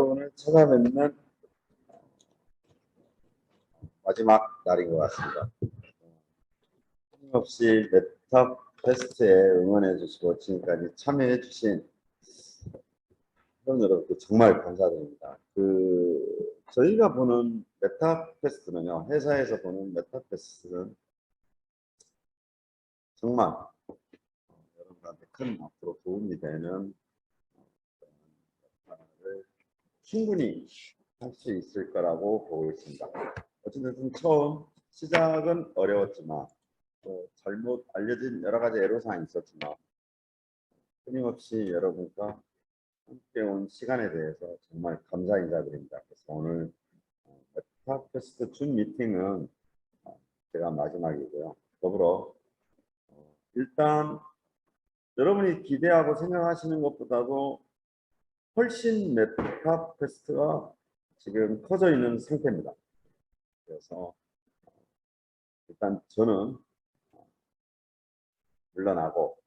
여러분을 찾아뵙는 마지막 날인 것 같습니다. 끊임없이 메타 페스트에 응원해 주시고 지금까지 참여해 주신 여러분께 정말 감사드립니다. 저희가 보는 메타 페스트는요, 회사에서 보는 메타 페스트는 정말 여러분한테 큰 앞으로 도움이 되는 충분히 할 수 있을 거라고 보고 있습니다. 어쨌든 처음 시작은 어려웠지만 또 잘못 알려진 여러 가지 애로사항이 있었지만 끊임없이 여러분과 함께 온 시간에 대해서 정말 감사 인사드립니다. 그래서 오늘 메타퀘스트 준 미팅은 제가 마지막이고요. 더불어 일단 여러분이 기대하고 생각하시는 것보다도 훨씬 메타퀘스트가 지금 커져 있는 상태입니다. 그래서 일단 저는 물러나고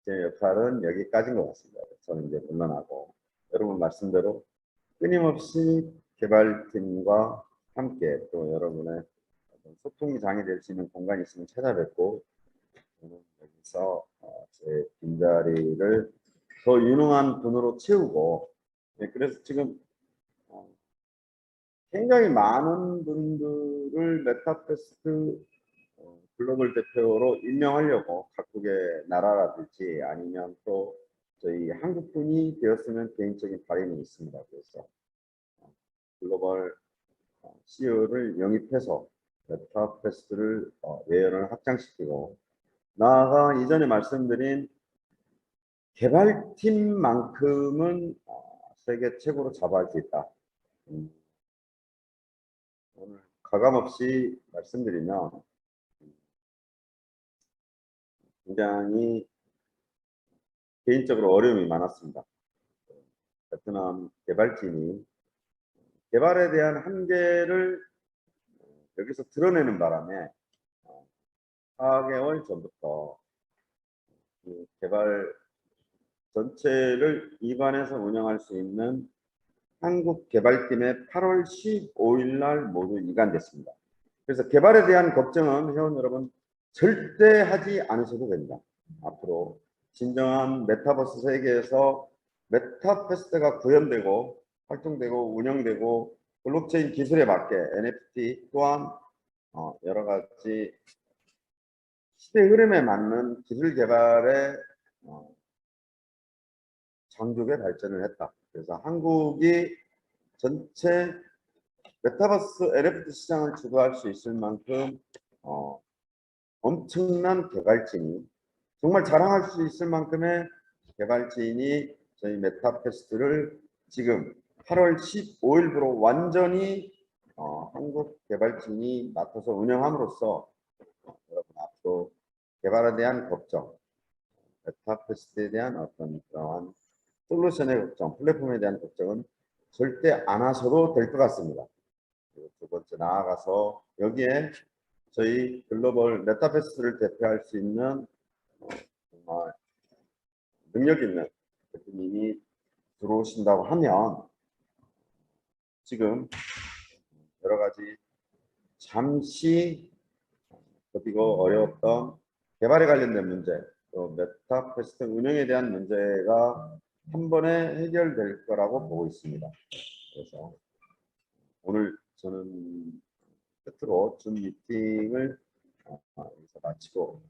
제 역할은 여기까지인 것 같습니다. 저는 이제 물러나고 여러분 말씀대로 끊임없이 개발팀과 함께 또 여러분의 소통장이 될 수 있는 공간이 있으면 찾아뵙고 저는 여기서 제 빈자리를 더 유능한 분으로 채우고 그래서 지금 굉장히 많은 분들을 메타퀘스트 글로벌 대표로 임명하려고 각국의 나라라든지 아니면 또 저희 한국분이 되었으면 개인적인 바람이 있습니다. 그래서 글로벌 CEO를 영입해서 메타퀘스트를 외연을 확장시키고 나아가 이전에 말씀드린 개발팀만큼은 세계 최고로 자부할 수 있다. 오늘 가감없이 말씀드리면 굉장히 개인적으로 어려움이 많았습니다. 베트남 개발팀이 개발에 대한 한계를 여기서 드러내는 바람에 4개월 전부터 개발 전체를 입안에서 운영할 수 있는 한국 개발팀의 8월 15일 날 모두 이관됐습니다. 그래서 개발에 대한 걱정은 회원 여러분 절대 하지 않으셔도 됩니다. 앞으로 진정한 메타버스 세계에서 메타페스트가 구현되고 활동되고 운영되고 블록체인 기술에 맞게 NFT 또한 여러 가지 시대 흐름에 맞는 기술 개발에 장족의 발전을 했다. 그래서 한국이 전체 메타버스 NFT 시장을 주도할 수 있을 만큼 엄청난 개발진이 정말 자랑할 수 있을 만큼의 개발진이 저희 메타페스트를 지금 8월 15일부로 완전히 한국 개발진이 맡아서 운영함으로써 여러분 앞으로 개발에 대한 걱정, 메타페스트에 대한 어떤 그러한 솔루션의 걱정, 플랫폼에 대한 걱정은 절대 안 하셔도 될 것 같습니다. 그리고 두 번째 나아가서 여기에 저희 글로벌 메타버스를 대표할 수 있는 정말 능력 있는 대표님이 들어오신다고 하면 지금 여러 가지 잠시 더디고 어려웠던 개발에 관련된 문제, 또 메타버스 운영에 대한 문제가 한 번에 해결될 거라고 보고 있습니다. 그래서 오늘 저는 끝으로 줌 미팅을 여기서 마치고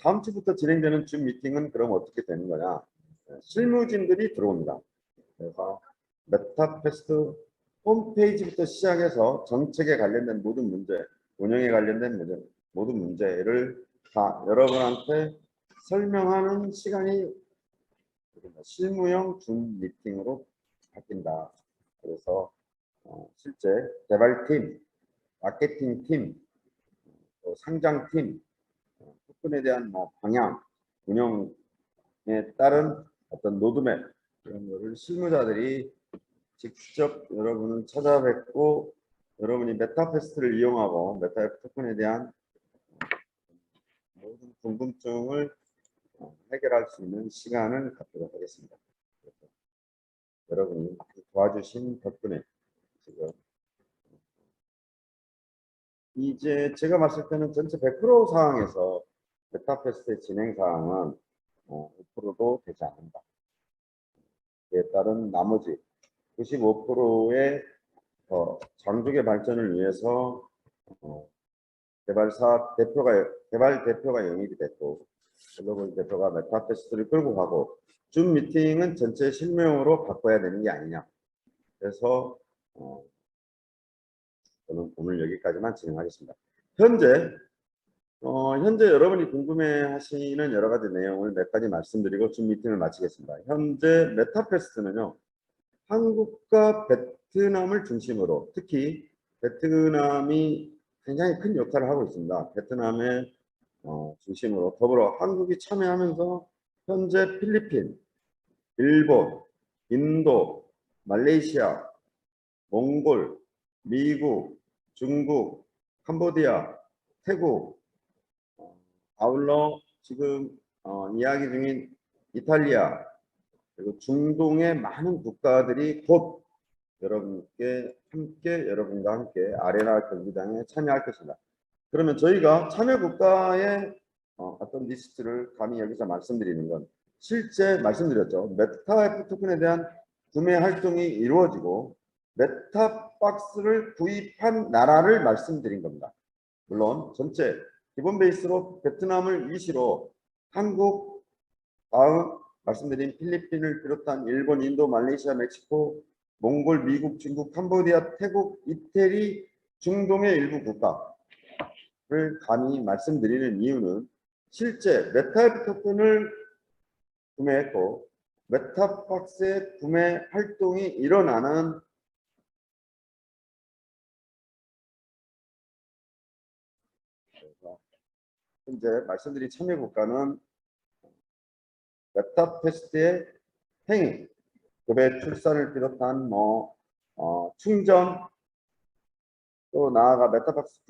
다음 주부터 진행되는 줌 미팅은 그럼 어떻게 되는 거냐? 실무진들이 들어옵니다. 그래서 메타페스트 홈페이지부터 시작해서 정책에 관련된 모든 문제, 운영에 관련된 문제, 모든 문제를 다 여러분한테 설명하는 시간이 실무형 줌 미팅으로 바뀐다. 그래서 실제 개발팀, 마케팅팀, 상장팀, 토큰에 대한 방향, 운영에 따른 어떤 로드맵 이런 거를 실무자들이 직접 여러분을 찾아뵙고 여러분이 메타페스트를 이용하고 메타 토큰에 대한 모든 궁금증을 해결할 수 있는 시간을 갖도록 하겠습니다. 여러분이 도와주신 덕분에 지금 이제 제가 봤을 때는 전체 100% 상황에서 메타페스트의 진행 사항은 5%도 되지 않는다. 그에 따른 나머지 95%의 장족의 발전을 위해서 개발 대표가 영입이 됐고 글로벌 대표가 메타페스트를 끌고 가고 줌 미팅은 전체 실무용으로 바꿔야 되는 게 아니냐. 그래서 저는 오늘 여기까지만 진행하겠습니다. 현재 여러분이 궁금해하시는 여러 가지 내용을 몇 가지 말씀드리고 줌 미팅을 마치겠습니다. 현재 메타페스트는요, 한국과 베트남을 중심으로 특히 베트남이 굉장히 큰 역할을 하고 있습니다. 베트남의 중심으로 더불어 한국이 참여하면서 현재 필리핀, 일본, 인도, 말레이시아, 몽골, 미국, 중국, 캄보디아, 태국, 아울러 지금 이야기 중인 이탈리아, 그리고 중동의 많은 국가들이 곧 여러분과 함께 아레나 경기장에 참여할 것입니다. 그러면 저희가 참여 국가의 어떤 리스트를 감히 여기서 말씀드리는 건 실제 말씀드렸죠. 메타 토큰에 대한 구매 활동이 이루어지고 메타박스를 구입한 나라를 말씀드린 겁니다. 물론 전체 기본 베이스로 베트남을 이시로 한국, 다음 말씀드린 필리핀을 비롯한 일본, 인도, 말레이시아, 멕시코, 몽골, 미국, 중국, 캄보디아, 태국, 이태리, 중동의 일부 국가를 감히 말씀드리는 이유는 실제 메타 토큰을 구매했고 메타박스의 구매 활동이 일어나는 현재 말씀드린 참여 국가는 메타페스트의 행위, 급의 출산을 비롯한 충전, 또 나아가 메타박스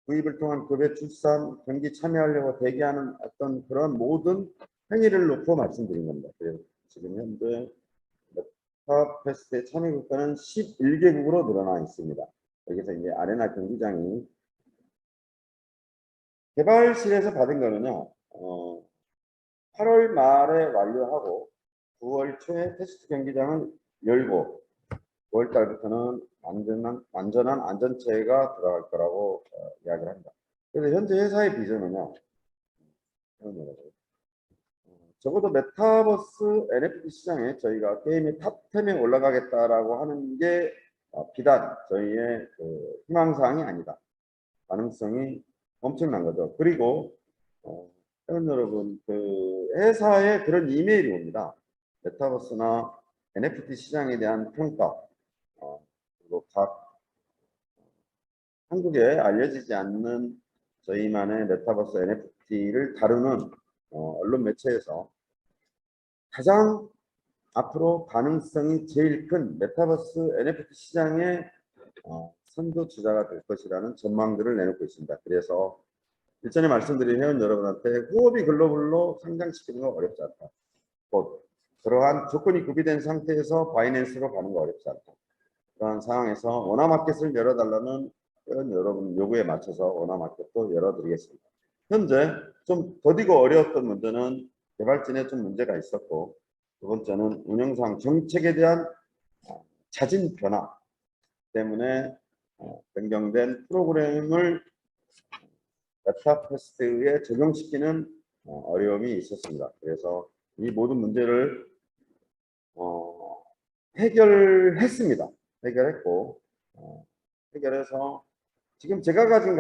구입을 통한 급의 출산, 경기 참여하려고 대기하는 어떤 그런 모든 행위를 놓고 말씀드린 겁니다. 그래서 지금 현재 메타페스트의 참여 국가는 11개국으로 늘어나 있습니다. 여기서 이제 아레나 경기장이 개발실에서 받은 거는요, 8월 말에 완료하고 9월 초에 테스트 경기장을 열고 9월 달부터는 완전한 안전체가 들어갈 거라고 이야기를 합니다. 그래서 현재 회사의 비전은요, 적어도 메타버스 NFT 시장에 저희가 게임의 탑 10에 올라가겠다라고 하는 게 비단 저희의 희망사항이 아니다. 가능성이 엄청난 거죠. 그리고 회원 여러분, 회사에 그런 이메일이 옵니다. 메타버스나 NFT 시장에 대한 평가, 그리고 한국에 알려지지 않는 저희만의 메타버스 NFT를 다루는 언론 매체에서 가장 앞으로 가능성이 제일 큰 메타버스 NFT 시장의 선두주자가 될 것이라는 전망들을 내놓고 있습니다. 그래서 일전에 말씀드린 회원 여러분한테 후오비 글로벌로 상장시키는 거 어렵지 않다. 곧 그러한 조건이 구비된 상태에서 바이낸스로 가는 거 어렵지 않다. 그러한 상황에서 원화마켓을 열어달라는 회원 여러분 요구에 맞춰서 원화마켓도 열어드리겠습니다. 현재 좀 더디고 어려웠던 문제는 개발진에 좀 문제가 있었고, 두 번째는 운영상 정책에 대한 잦은 변화 때문에 변경된 프로그램을 메타페스트에 적용시키는 어려움이 있었습니다. 그래서 이 모든 문제를 해결했습니다. 해결했고 해결해서 지금 제가 가진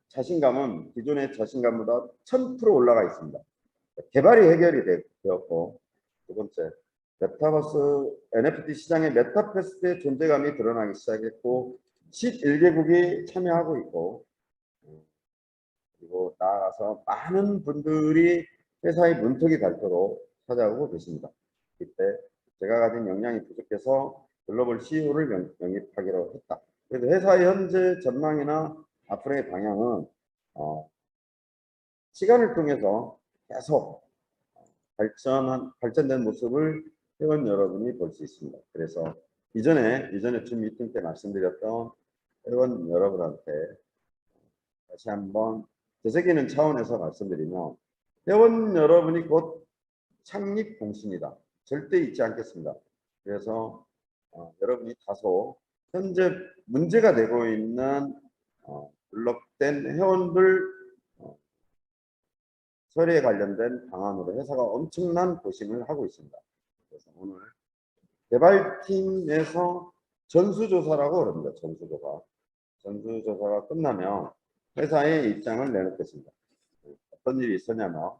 자신감은 기존의 자신감보다 1000% 올라가 있습니다. 개발이 해결이 되었고, 두 번째 메타버스 NFT 시장의 메타페스트의 존재감이 드러나기 시작했고 11개국이 참여하고 있고, 그리고 나아가서 많은 분들이 회사의 문턱이 닳도록 찾아오고 계십니다. 이때 제가 가진 역량이 부족해서 글로벌 CEO를 영입하기로 했다. 그래서 회사의 현재 전망이나 앞으로의 방향은 시간을 통해서 계속 발전된 모습을 회원 여러분이 볼 수 있습니다. 그래서 이전에 줌 미팅 때 말씀드렸던 회원 여러분한테 다시 한번 되새기는 차원에서 말씀드리면, 회원 여러분이 곧 창립 공신이다. 절대 잊지 않겠습니다. 그래서 여러분이 다소 현재 문제가 되고 있는 블록된 회원들 처리에 관련된 방안으로 회사가 엄청난 고심을 하고 있습니다. 그래서 오늘 개발팀에서 전수조사라고 그럽니다. 전수조사가 끝나면 회사의 입장을 내놓겠습니다. 어떤 일이 있었냐면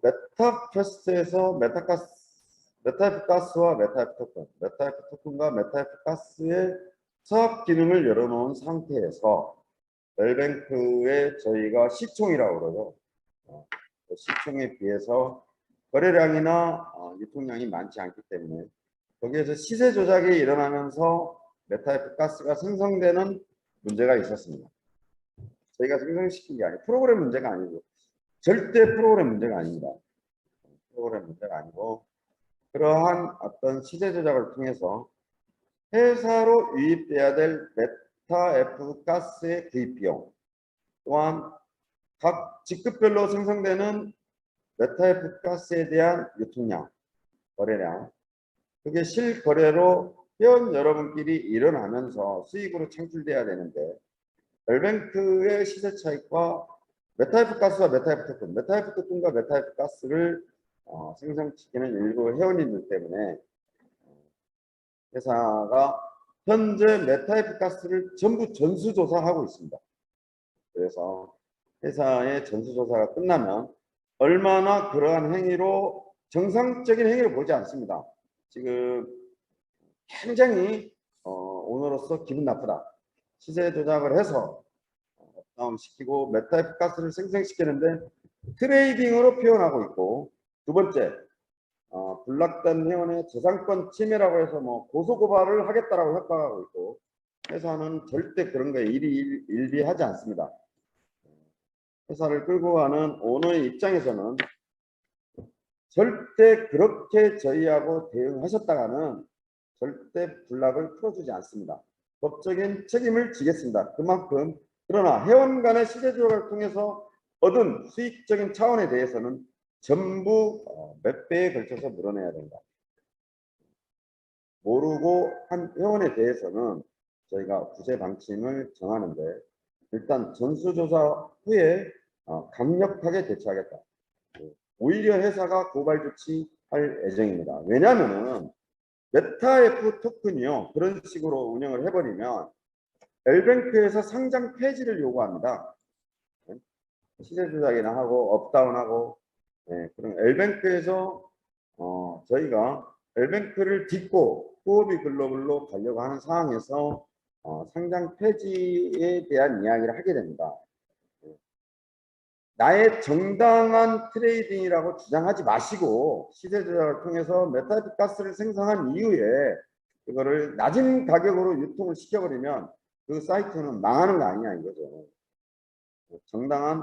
메타퀘스트에서 메타F가스와 메타F 토큰과 메타F가스의 사업 기능을 열어놓은 상태에서 웰뱅크에 저희가 시총이라고 그러죠. 그 시총에 비해서 거래량이나 유통량이 많지 않기 때문에 거기에서 시세 조작이 일어나면서 메타F가스가 생성되는 문제가 있었습니다. 저희가 생성시킨 게 아니고 프로그램 문제가 아니고 절대 프로그램 문제가 아닙니다. 프로그램 문제가 아니고 그러한 어떤 시세 조작을 통해서 회사로 유입돼야 될 메타F가스의 구입 비용, 또한 각 직급별로 생성되는 메타F가스에 대한 유통량, 거래량, 그게 실거래로 회원 여러분끼리 일어나면서 수익으로 창출돼야 되는데 웰뱅크의 시세 차익과 메타F가스와 메타F 토큰과 메타F가스를 생성시키는 일부 회원님들 때문에 회사가 현재 메타F가스를 전부 전수조사하고 있습니다. 그래서 회사의 전수조사가 끝나면 얼마나 그러한 행위로 정상적인 행위를 보지 않습니다. 지금 굉장히 오너로서 기분 나쁘다. 시세 조작을 해서 다운시키고 메타F가스를 생성시키는데 트레이딩으로 표현하고 있고, 두 번째 블락된 회원의 저작권 침해라고 해서 뭐 고소고발을 하겠다라고 협박하고 있고, 회사는 절대 그런 거에 일비하지 않습니다. 회사를 끌고 가는 오너의 입장에서는 절대 그렇게 저희하고 대응하셨다가는 절대 블락을 풀어주지 않습니다. 법적인 책임을 지겠습니다. 그만큼 그러나 회원 간의 시세 조작을 통해서 얻은 수익적인 차원에 대해서는 전부 몇 배에 걸쳐서 물어내야 된다. 모르고 한 회원에 대해서는 저희가 구제 방침을 정하는데, 일단 전수조사 후에 강력하게 대처하겠다. 오히려 회사가 고발 조치할 예정입니다. 왜냐하면 메타F 토큰이요, 그런 식으로 운영을 해버리면 웰뱅크에서 상장 폐지를 요구합니다. 시세 조작이나 하고 업다운하고, 그럼 웰뱅크에서 저희가 웰뱅크를 딛고 후오비 글로벌로 가려고 하는 상황에서 상장 폐지에 대한 이야기를 하게 됩니다. 나의 정당한 트레이딩이라고 주장하지 마시고 시세 조작을 통해서 메타F가스를 생성한 이후에 그거를 낮은 가격으로 유통을 시켜버리면 그 사이트는 망하는 거 아니냐 이거죠. 정당한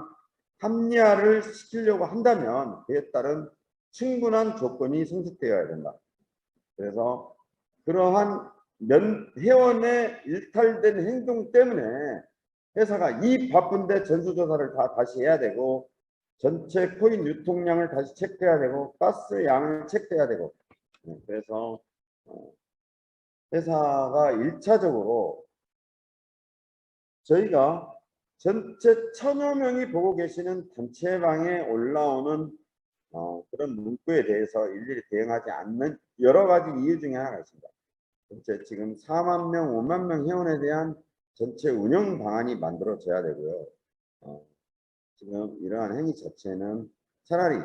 합리화를 시키려고 한다면 그에 따른 충분한 조건이 성립되어야 된다. 그래서 그러한 회원의 일탈된 행동 때문에 회사가 이 바쁜데 전수조사를 다시 해야 되고, 전체 코인 유통량을 다시 체크해야 되고, 가스 양을 체크해야 되고, 그래서 회사가 1차적으로 저희가 전체 1000여 명이 보고 계시는 단체방에 올라오는 그런 문구에 대해서 일일이 대응하지 않는 여러 가지 이유 중에 하나가 있습니다. 전체 지금 4만 명, 5만 명 회원에 대한 전체 운영 방안이 만들어져야 되고요. 지금 이러한 행위 자체는 차라리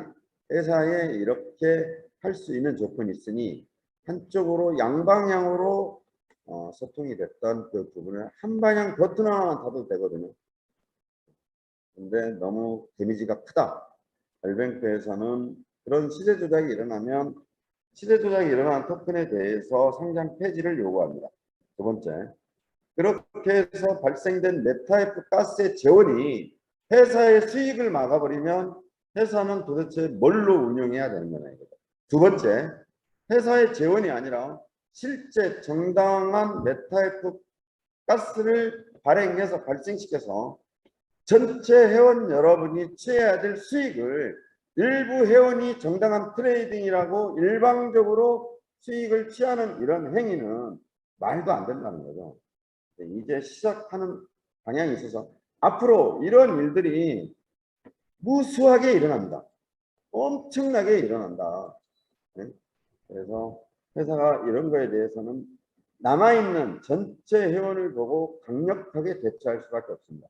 회사에 이렇게 할 수 있는 조건이 있으니 한쪽으로 양방향으로 소통이 됐던 그 부분을 한 방향 버튼 하나만 타도 되거든요. 근데 너무 데미지가 크다. 웰뱅크에서는 그런 시세 조작이 일어나면 시세 조작이 일어난 토큰에 대해서 상장 폐지를 요구합니다. 두 번째, 그렇게 해서 발생된 메타F가스의 재원이 회사의 수익을 막아버리면 회사는 도대체 뭘로 운영해야 되는 거냐 이거죠. 두 번째, 회사의 재원이 아니라 실제 정당한 메타F 가스를 발행해서 발생시켜서 전체 회원 여러분이 취해야 될 수익을 일부 회원이 정당한 트레이딩이라고 일방적으로 수익을 취하는 이런 행위는 말도 안 된다는 거죠. 이제 시작하는 방향이 있어서 앞으로 이런 일들이 무수하게 일어납니다. 엄청나게 일어난다. 네? 그래서 회사가 이런 거에 대해서는 남아있는 전체 회원을 보고 강력하게 대처할 수밖에 없습니다.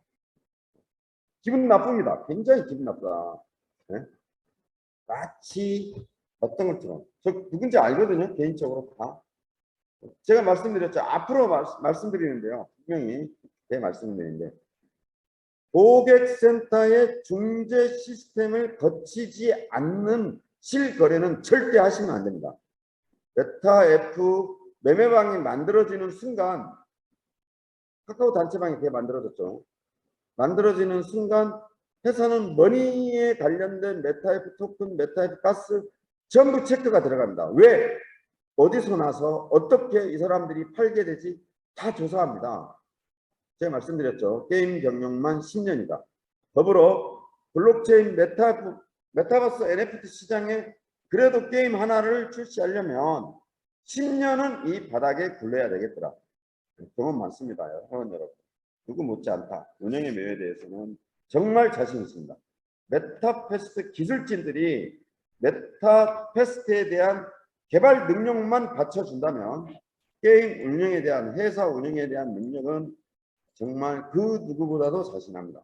기분 나쁩니다. 굉장히 기분 나쁘다. 네? 마치 어떤 것처럼 저 누군지 알거든요. 개인적으로 다. 제가 말씀드렸죠. 앞으로 말씀드리는데요. 분명히 제 말씀드리는데 고객센터의 중재 시스템을 거치지 않는 실거래는 절대 하시면 안 됩니다. 메타F 매매방이 만들어지는 순간 카카오 단체방이 그게 만들어졌죠. 만들어지는 순간 회사는 머니에 관련된 메타F 토큰, 메타F 가스 전부 체크가 들어갑니다. 왜? 어디서 나서 어떻게 이 사람들이 팔게 되지 다 조사합니다. 제가 말씀드렸죠. 게임 경력만 10년이다. 더불어 블록체인 메타버스 NFT 시장에 그래도 게임 하나를 출시하려면 10년은 이 바닥에 굴러야 되겠더라. 경험 많습니다. 회원 여러분. 누구 못지않다. 운영의 매에 대해서는 정말 자신 있습니다. 메타패스트 기술진들이 메타패스트에 대한 개발 능력만 받쳐준다면 게임 운영에 대한 회사 운영에 대한 능력은 정말 그 누구보다도 자신합니다.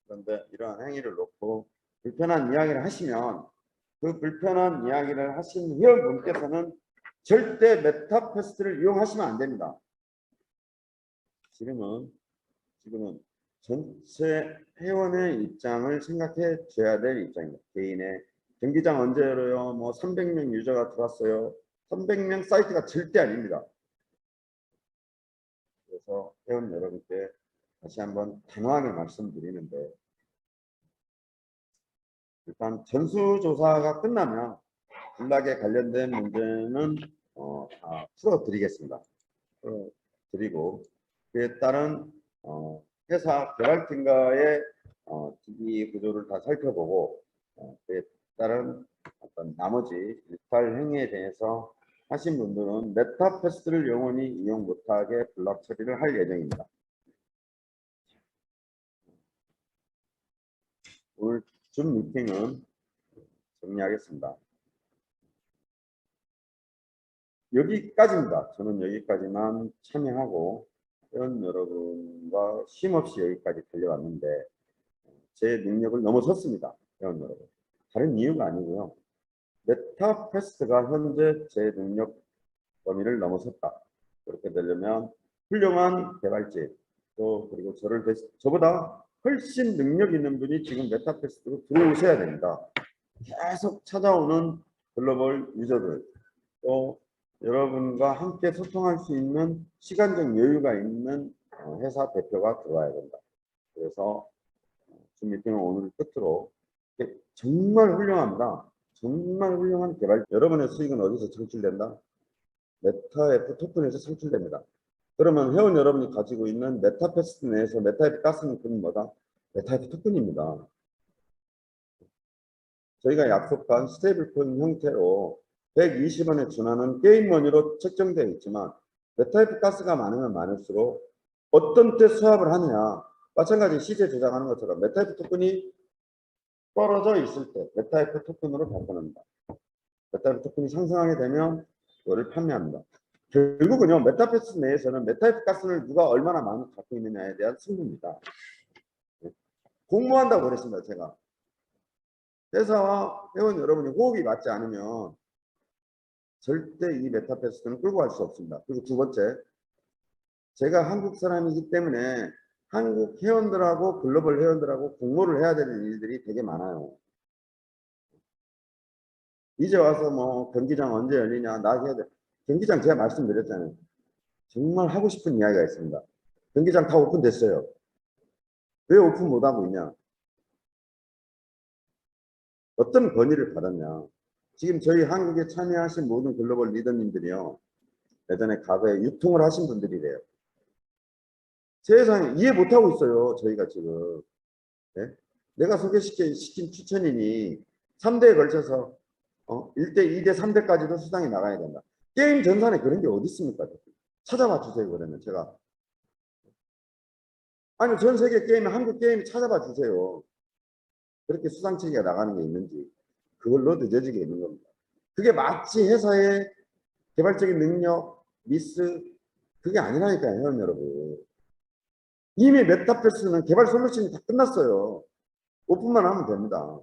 그런데 이러한 행위를 놓고 불편한 이야기를 하시면 그 불편한 이야기를 하신 회원분께서는 절대 메타패스트를 이용하시면 안 됩니다. 지금은 전체 회원의 입장을 생각해 줘야 될 입장입니다. 개인의 경기장 언제 열어요? 뭐 300명 유저가 들어왔어요. 300명 사이트가 절대 아닙니다. 그래서 회원 여러분께 다시 한번 단호하게 말씀드리는데 일단 전수조사가 끝나면 군락에 관련된 문제는 다 풀어드리겠습니다. 풀어드리고 그에 따른 회사 개발팀과의 기기 구조를 다 살펴보고 그에 따른 어떤 나머지 일탈 행위에 대해서 하신 분들은 메타패스를 영원히 이용 못하게 블락 처리를 할 예정입니다. 오늘 줌 미팅은 정리하겠습니다. 여기까지입니다. 저는 여기까지만 참여하고 회원 여러분과 쉼없이 여기까지 달려왔는데 제 능력을 넘어섰습니다. 회원 여러분. 다른 이유가 아니고요. 메타패스트가 현재 제 능력 범위를 넘어섰다. 그렇게 되려면 훌륭한 개발진 또 그리고 저보다 훨씬 능력 있는 분이 지금 메타패스트로 들어오셔야 됩니다. 계속 찾아오는 글로벌 유저들 또 여러분과 함께 소통할 수 있는 시간적 여유가 있는 회사 대표가 들어와야 된다. 그래서 줌 미팅은 오늘 끝으로 정말 훌륭합니다. 정말 훌륭한 개발. 여러분의 수익은 어디서 창출된다? 메타F 토큰에서 창출됩니다. 그러면 회원 여러분이 가지고 있는 메타패스트 내에서 메타F 가스는 그건 뭐다? 메타F 토큰입니다. 저희가 약속한 스테이블코인 형태로 120원에 준하는 게임 머니로 책정되어 있지만 메타F 가스가 많으면 많을수록 어떤 때 수합을 하느냐 마찬가지 시세 조작하는 것처럼 메타F 토큰이 떨어져 있을 때 메타F 토큰으로 바꿔놓습니다. 메타F 토큰이 상승하게 되면 그거를 판매합니다. 결국은요 메타패스 내에서는 메타F 가스를 누가 얼마나 많이 갖고 있느냐에 대한 승부입니다. 공모한다고 그랬습니다. 제가 회사와 회원 여러분이 호흡이 맞지 않으면 절대 이 메타패스는 끌고 갈 수 없습니다. 그리고 두 번째, 제가 한국 사람이기 때문에 한국 회원들하고 글로벌 회원들하고 공모를 해야 되는 일들이 되게 많아요. 이제 와서 뭐 경기장 언제 열리냐 나 해야 돼. 경기장 제가 말씀드렸잖아요. 정말 하고 싶은 이야기가 있습니다. 경기장 다 오픈됐어요. 왜 오픈 못하고 있냐? 어떤 건의를 받았냐? 지금 저희 한국에 참여하신 모든 글로벌 리더님들이요. 예전에 과거에 유통을 하신 분들이래요. 세상에 이해 못하고 있어요. 저희가 지금. 네? 내가 소개시킨 추천인이 3대에 걸쳐서 1대, 2대, 3대까지도 수상이 나가야 된다. 게임 전산에 그런 게 어디 있습니까? 찾아봐 주세요. 그러면 제가. 아니 전 세계 게임, 한국 게임 찾아봐 주세요. 그렇게 수상체계가 나가는 게 있는지. 그걸로 늦어지게 있는 겁니다. 그게 마치 회사의 개발적인 능력, 미스, 그게 아니라니까요, 회원 여러분. 이미 메타버스는 개발 솔루션이 다 끝났어요. 오픈만 하면 됩니다.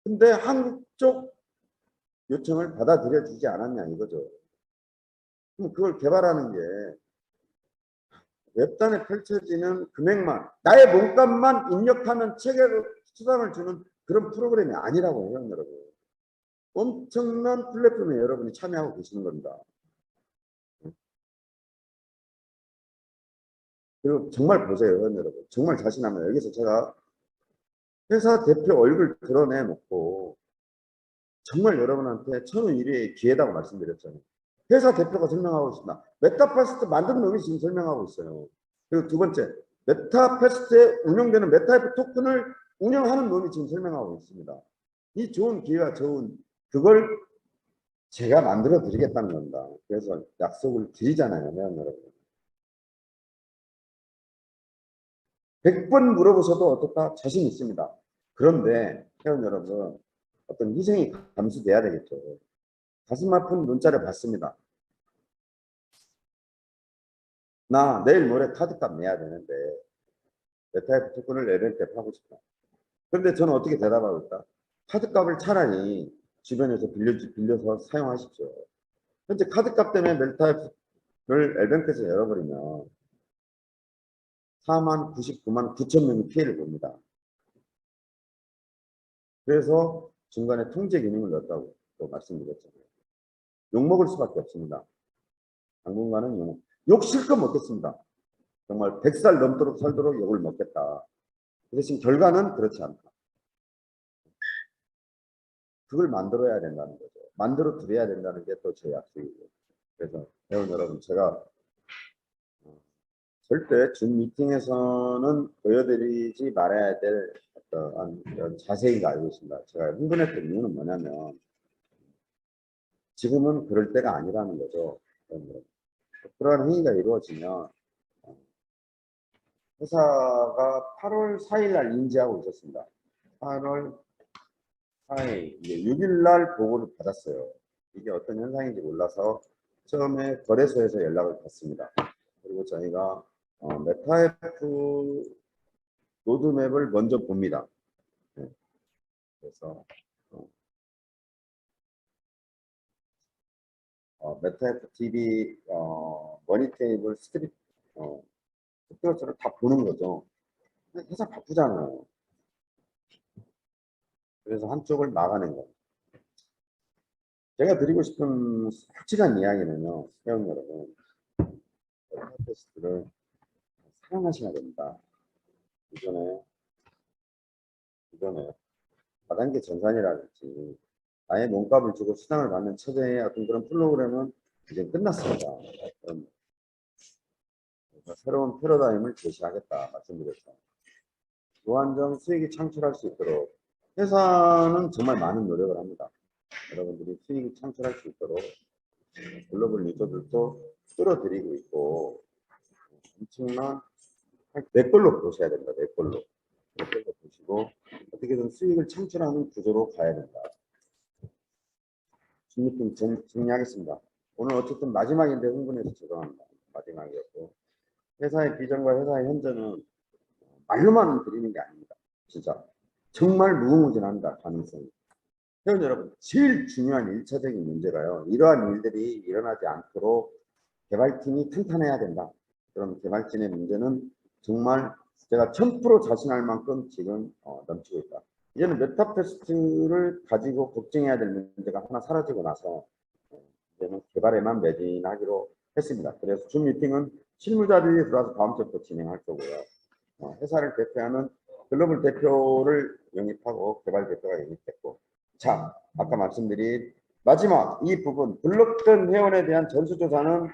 근데 한국 쪽 요청을 받아들여 주지 않았냐 이거죠. 그럼 그걸 개발하는 게 웹단에 펼쳐지는 금액만, 나의 몸값만 입력하면 체계로 수당을 주는 그런 프로그램이 아니라고 해요, 여러분. 엄청난 플랫폼에 여러분이 참여하고 계시는 겁니다. 그리고 정말 보세요, 여러분. 정말 자신하면 여기서 제가 회사 대표 얼굴 드러내놓고 정말 여러분한테 천우일의 기회다고 말씀드렸잖아요. 회사 대표가 설명하고 있습니다. 메타버스 만든 놈이 지금 설명하고 있어요. 그리고 두 번째, 메타버스에 운영되는 메타F 토큰을 운영하는 놈이 지금 설명하고 있습니다. 이 좋은 기회가 좋은 그걸 제가 만들어 드리겠다는 겁니다. 그래서 약속을 드리잖아요, 여러분. 100번 물어보셔도 어떻다? 자신 있습니다. 그런데 회원 여러분, 어떤 희생이 감수돼야 되겠죠. 가슴 아픈 문자를 받습니다. 나 내일 모레 카드값 내야 되는데 메타F 토큰을 레벨 때 하고 싶다. 그런데 저는 어떻게 대답하고 있다? 카드값을 차라리 주변에서 빌려서 사용하십시오. 현재 카드값 때문에 메타F를 엘뱅크에서 열어버리면 4만 99만 9천 명이 피해를 봅니다. 그래서 중간에 통제 기능을 넣었다고 또 말씀드렸잖아요. 욕먹을 수밖에 없습니다. 당분간은 욕 실컷 먹겠습니다. 정말 100살 넘도록 살도록 욕을 먹겠다. 그 대신 결과는 그렇지 않다. 그걸 만들어야 된다는 거죠. 만들어 드려야 된다는 게 또 제 약속이고. 그래서 회원 여러분, 제가 절대 준 미팅에서는 보여드리지 말아야 될 어떤 이런 자세인 거 알고 있습니다. 제가 흥분했던 이유는 뭐냐면 지금은 그럴 때가 아니라는 거죠. 그러한 회의가 이루어지면 회사가 8월 4일 날 인지하고 있었습니다. 8월 4일, 6일 날 보고를 받았어요. 이게 어떤 현상인지 몰라서 처음에 거래소에서 연락을 받습니다. 그리고 저희가 메타F 로드맵을 먼저 봅니다. 네. 그래서 메타F TV 머니테이블 스트립 스트러처를 다 보는 거죠. 회사 바쁘잖아요. 그래서 한쪽을 막아낸 거예요. 제가 드리고 싶은 솔직한 이야기는요, 회원 여러분, 메타버스를 사랑하셔야 됩니다. 이전에 다단계 전산이라든지 나의 몸값을 주고 수당을 받는 체제의 어떤 그런 프로그램은 이제 끝났습니다. 새로운 패러다임을 제시하겠다 말씀드렸죠. 무한정 수익이 창출할 수 있도록 회사는 정말 많은 노력을 합니다. 여러분들이 수익이 창출할 수 있도록 글로벌 리더들도 끌어들이고 있고 엄청난 내 걸로 보셔야 된다. 내 걸로 보시고 어떻게든 수익을 창출하는 구조로 가야 된다. 준비팀 정리하겠습니다. 오늘 어쨌든 마지막인데 흥분해서 죄송합니다. 마지막이었고 회사의 비전과 회사의 현재는 말로만 드리는 게 아닙니다. 진짜 정말 무궁무진합니다. 가능성이. 회원 여러분, 제일 중요한 1차적인 문제가요. 이러한 일들이 일어나지 않도록 개발팀이 탄탄해야 된다. 그럼 개발진의 문제는 정말 제가 1000% 자신할 만큼 지금 넘치고 있다. 이제는 메타버스를 가지고 걱정해야 될 문제가 하나 사라지고 나서 이제는 개발에만 매진하기로 했습니다. 그래서 줌 미팅은 실무자들이 들어와서 다음 주부터 진행할 거고요. 회사를 대표하는 글로벌 대표를 영입하고 개발 대표가 영입했고 자, 아까 말씀드린 마지막 이 부분 블록된 회원에 대한 전수조사는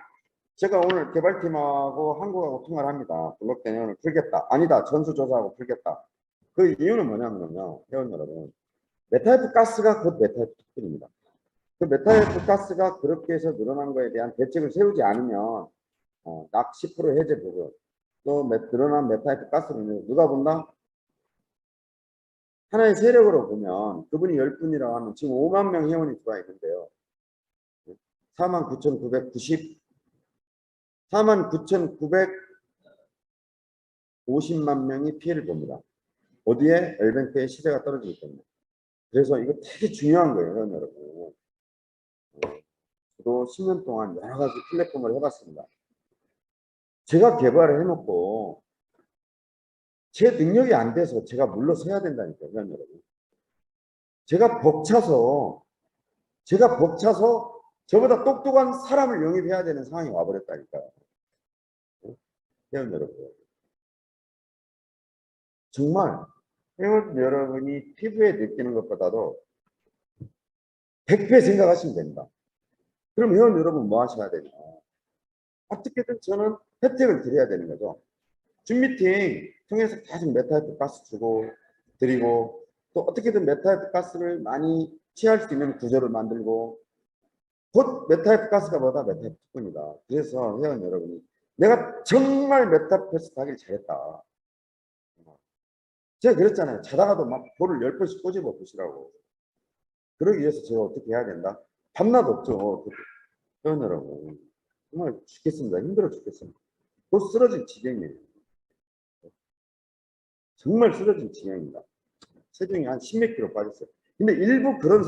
제가 오늘 개발팀하고 한국하고 통화를 합니다. 블록된 회원을 풀겠다. 아니다. 전수조사하고 풀겠다. 그 이유는 뭐냐면요. 회원 여러분. 메타이프 가스가 곧 메타이프 토큰입니다. 그 메타이프 가스가 그렇게 해서 늘어난 거에 대한 대책을 세우지 않으면 약 10% 해제 부분 또 늘어난 메타이프 가스는 누가 본다? 하나의 세력으로 보면 그분이 10분이라고 하면 지금 5만 명 회원이 들어와 있는데요. 49,990 49,950만 명이 피해를 봅니다. 어디에? 엘뱅크의 시세가 떨어지기 때문에. 그래서 이거 되게 중요한 거예요, 여러분. 저도 10년 동안 여러 가지 플랫폼을 해봤습니다. 제가 개발을 해놓고 제 능력이 안 돼서 제가 물러서야 된다니까요, 여러분. 제가 벅차서 저보다 똑똑한 사람을 영입해야 되는 상황이 와버렸다니까요. 회원 여러분. 정말 회원 여러분이 피부에 느끼는 것보다도 100배 생각하시면 됩니다. 그럼 회원 여러분 뭐 하셔야 되냐. 어떻게든 저는 혜택을 드려야 되는 거죠. 줌 미팅 통해서 계속 메타이프 가스 주고 드리고 또 어떻게든 메타이프 가스를 많이 취할 수 있는 구조를 만들고 곧 메타이프 가스가 뭐다? 메타이프 토큰이다. 그래서 회원 여러분이 내가 정말 메타패스 하길 잘했다. 제가 그랬잖아요. 자다가도 막 볼을 10번씩 꼬집어 보시라고. 그러기 위해서 제가 어떻게 해야 된다? 밤낮 없죠. 회원 여러분. 정말 죽겠습니다. 힘들어 죽겠습니다. 곧 쓰러질 지경이에요. 정말 쓰러질 지경입니다. 체중이 한 10몇 킬로 빠졌어요. 근데 일부 그런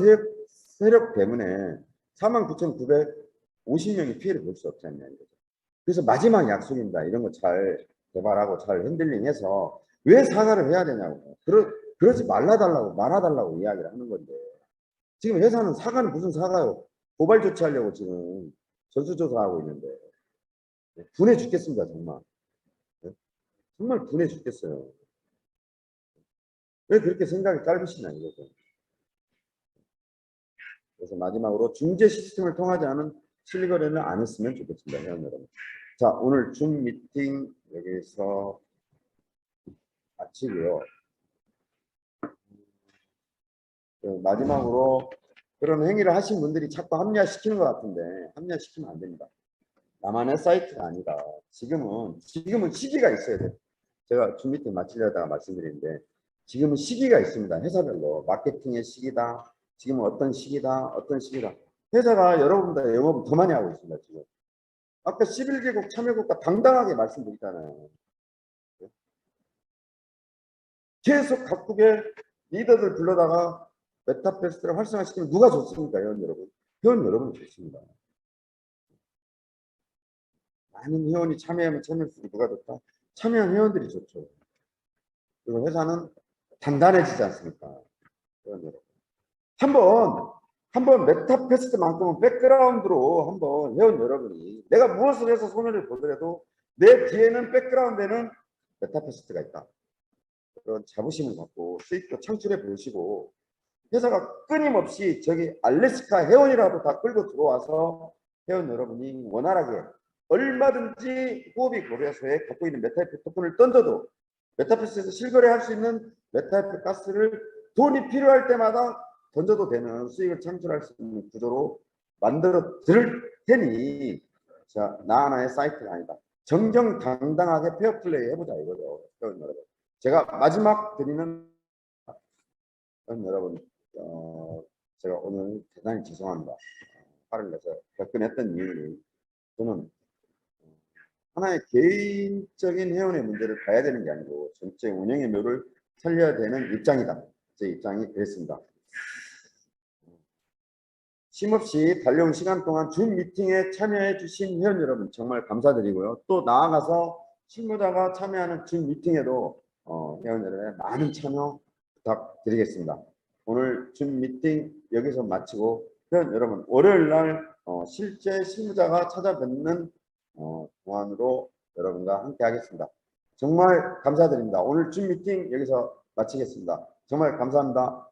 세력 때문에 49,950명이 피해를 볼 수 없지 않냐 이거죠. 그래서 마지막 약속입니다. 이런 거 잘 개발하고 잘 핸들링해서 왜 사과를 해야 되냐고. 그러지 말아달라고 이야기를 하는 건데 지금 회사는 사과는 무슨 사과요? 고발 조치하려고 지금 전수조사하고 있는데 분해 죽겠습니다. 정말. 정말 분해 죽겠어요. 왜 그렇게 생각이 짧으시냐 이거죠. 그래서 마지막으로 중재 시스템을 통하지 않은 실거래는 안 했으면 좋겠습니다. 회원 여러분. 자, 오늘 줌 미팅 여기서 마치고요. 마지막으로 그런 행위를 하신 분들이 자꾸 합리화시키는 것 같은데 합리화시키면 안 됩니다. 나만의 사이트가 아니다. 지금은 시기가 있어야 돼요. 제가 줌 미팅 마치려다가 말씀드리는데 지금은 시기가 있습니다. 회사별로 마케팅의 시기다. 지금은 어떤 시기다. 회사가 여러분보다 영업을 더 많이 하고 있습니다. 지금. 아까 11개국 참여국가 당당하게 말씀드리잖아요. 계속 각국의 리더들 불러다가 메타패스트를 활성화시키면 누가 좋습니까? 회원 여러분. 회원 여러분이 좋습니다. 많은 회원이 참여하면 참여할수록 누가 좋다? 참여한 회원들이 좋죠. 그리고 회사는 단단해지지 않습니까? 회원 여러분. 한번 메타패스트만큼은 백그라운드로 한번 회원 여러분이 내가 무엇을 해서 손해를 보더라도 내 뒤에는 백그라운드에는 메타패스트가 있다. 그런 자부심을 갖고 수익도 창출해 보시고 회사가 끊임없이 저기 알래스카 회원이라도 다 끌고 들어와서 회원 여러분이 원활하게 얼마든지 호흡이 고려해서에 갖고 있는 메타이프 토큰을 던져도 메타패스에서 실거래할 수 있는 메타이프 가스를 돈이 필요할 때마다 던져도 되는 수익을 창출할 수 있는 구조로 만들어 드릴 테니 자, 나 하나의 사이트가 아니다. 정정당당하게 페어플레이 해보자 이거죠. 회원 여러분. 제가 마지막 드리는 여러분 제가 오늘 대단히 죄송합니다. 화를 내서 접근했던 이유는 저는 하나의 개인적인 회원의 문제를 봐야 되는 게 아니고 전체 운영의 묘를 살려야 되는 입장이다. 제 입장이 그랬습니다. 쉼없이 달려온 시간 동안 줌 미팅에 참여해 주신 회원 여러분 정말 감사드리고요. 또 나아가서 실무자가 참여하는 줌 미팅에도 회원 여러분의 많은 참여 부탁드리겠습니다. 오늘 줌 미팅 여기서 마치고 회원 여러분 월요일 날 실제 실무자가 찾아뵙는 동안으로 여러분과 함께 하겠습니다. 정말 감사드립니다. 오늘 줌 미팅 여기서 마치겠습니다. 정말 감사합니다.